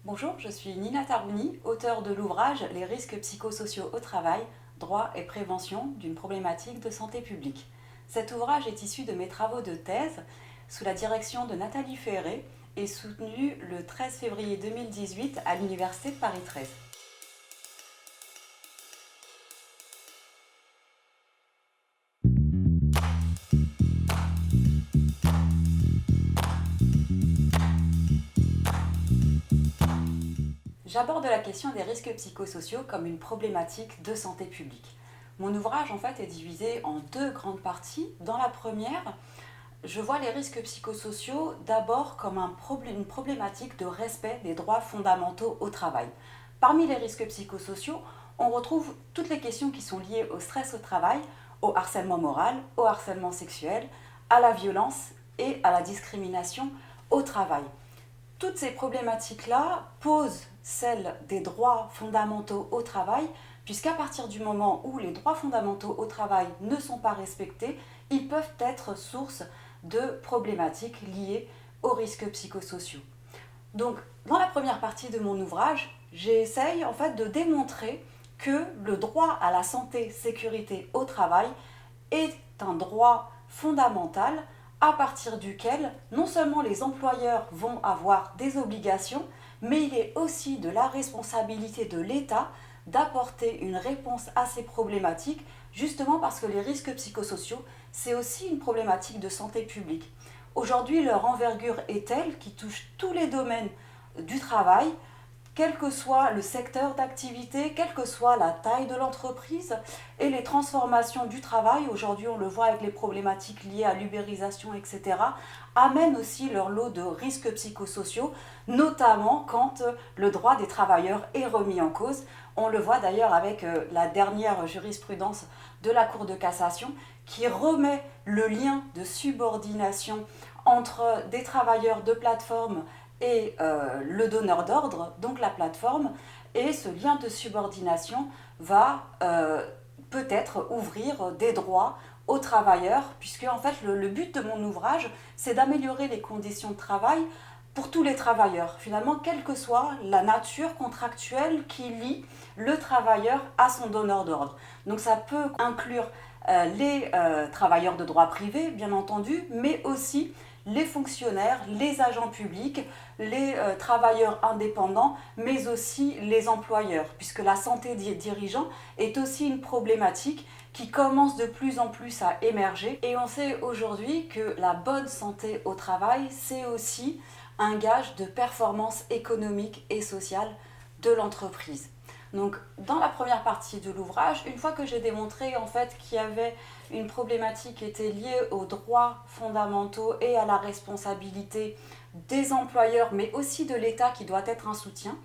Bonjour, je suis Nina Tarouni, auteure de l'ouvrage Les risques psychosociaux au travail, droit et prévention d'une problématique de santé publique. Cet ouvrage est issu de mes travaux de thèse sous la direction de Nathalie Ferré et soutenu le 13 février 2018 à l'Université de Paris 13. J'aborde la question des risques psychosociaux comme une problématique de santé publique. Mon ouvrage en fait est divisé en deux grandes parties. Dans la première, je vois les risques psychosociaux d'abord comme une problématique de respect des droits fondamentaux au travail. Parmi les risques psychosociaux, on retrouve toutes les questions qui sont liées au stress au travail, au harcèlement moral, au harcèlement sexuel, à la violence et à la discrimination au travail. Toutes ces problématiques-là posent celle des droits fondamentaux au travail, puisqu'à partir du moment où les droits fondamentaux au travail ne sont pas respectés, ils peuvent être source de problématiques liées aux risques psychosociaux. Donc, dans la première partie de mon ouvrage, j'essaye en fait de démontrer que le droit à la santé, sécurité au travail est un droit fondamental à partir duquel non seulement les employeurs vont avoir des obligations, mais il est aussi de la responsabilité de l'État d'apporter une réponse à ces problématiques, justement parce que les risques psychosociaux, c'est aussi une problématique de santé publique. Aujourd'hui, leur envergure est telle qu'ils touchent tous les domaines du travail, quel que soit le secteur d'activité, quelle que soit la taille de l'entreprise, et les transformations du travail, aujourd'hui on le voit avec les problématiques liées à l'ubérisation, etc., amènent aussi leur lot de risques psychosociaux, notamment quand le droit des travailleurs est remis en cause. On le voit d'ailleurs avec la dernière jurisprudence de la Cour de cassation qui remet le lien de subordination entre des travailleurs de plateforme et le donneur d'ordre, donc la plateforme, et ce lien de subordination va peut-être ouvrir des droits aux travailleurs, puisque en fait le but de mon ouvrage, c'est d'améliorer les conditions de travail pour tous les travailleurs, finalement, quelle que soit la nature contractuelle qui lie le travailleur à son donneur d'ordre. Donc ça peut inclure les travailleurs de droit privé, bien entendu, mais aussi les fonctionnaires, les agents publics, les travailleurs indépendants, mais aussi les employeurs, puisque la santé des dirigeants est aussi une problématique qui commence de plus en plus à émerger. Et on sait aujourd'hui que la bonne santé au travail, c'est aussi un gage de performance économique et sociale de l'entreprise. Donc, dans la première partie de l'ouvrage, une fois que j'ai démontré en fait qu'il y avait une problématique qui était liée aux droits fondamentaux et à la responsabilité des employeurs, mais aussi de l'État qui doit être un soutien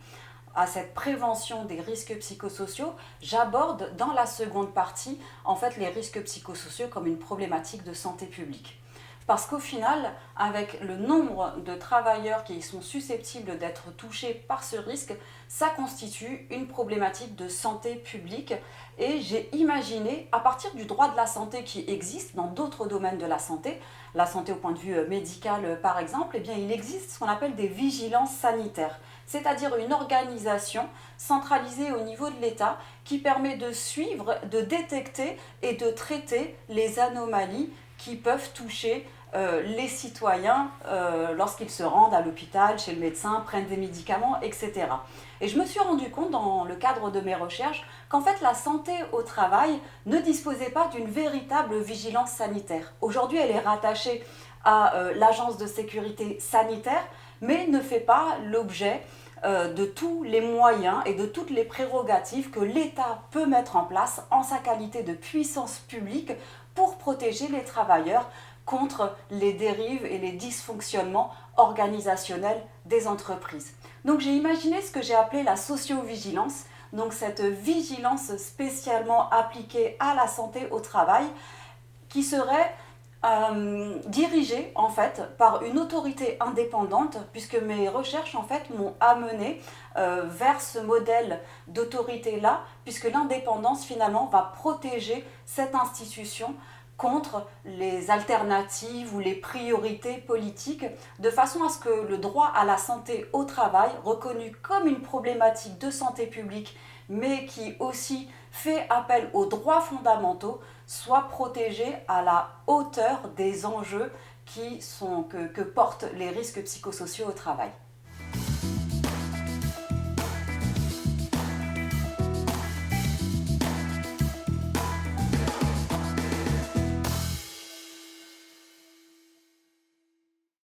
à cette prévention des risques psychosociaux, j'aborde dans la seconde partie en fait les risques psychosociaux comme une problématique de santé publique. Parce qu'au final, avec le nombre de travailleurs qui sont susceptibles d'être touchés par ce risque, ça constitue une problématique de santé publique. Et j'ai imaginé, à partir du droit de la santé qui existe dans d'autres domaines de la santé au point de vue médical par exemple, eh bien, il existe ce qu'on appelle des vigilances sanitaires, c'est-à-dire une organisation centralisée au niveau de l'État qui permet de suivre, de détecter et de traiter les anomalies qui peuvent toucher les citoyens lorsqu'ils se rendent à l'hôpital, chez le médecin, prennent des médicaments, etc. Et je me suis rendu compte dans le cadre de mes recherches qu'en fait la santé au travail ne disposait pas d'une véritable vigilance sanitaire. Aujourd'hui, elle est rattachée à l'Agence de sécurité sanitaire, mais ne fait pas l'objet de tous les moyens et de toutes les prérogatives que l'État peut mettre en place en sa qualité de puissance publique pour protéger les travailleurs contre les dérives et les dysfonctionnements organisationnels des entreprises. Donc j'ai imaginé ce que j'ai appelé la socio-vigilance, donc cette vigilance spécialement appliquée à la santé au travail qui serait dirigée en fait par une autorité indépendante, puisque mes recherches en fait m'ont amené vers ce modèle d'autorité là, puisque l'indépendance finalement va protéger cette institution contre les alternatives ou les priorités politiques, de façon à ce que le droit à la santé au travail, reconnu comme une problématique de santé publique, mais qui aussi fait appel aux droits fondamentaux, soit protégé à la hauteur des enjeux que portent les risques psychosociaux au travail.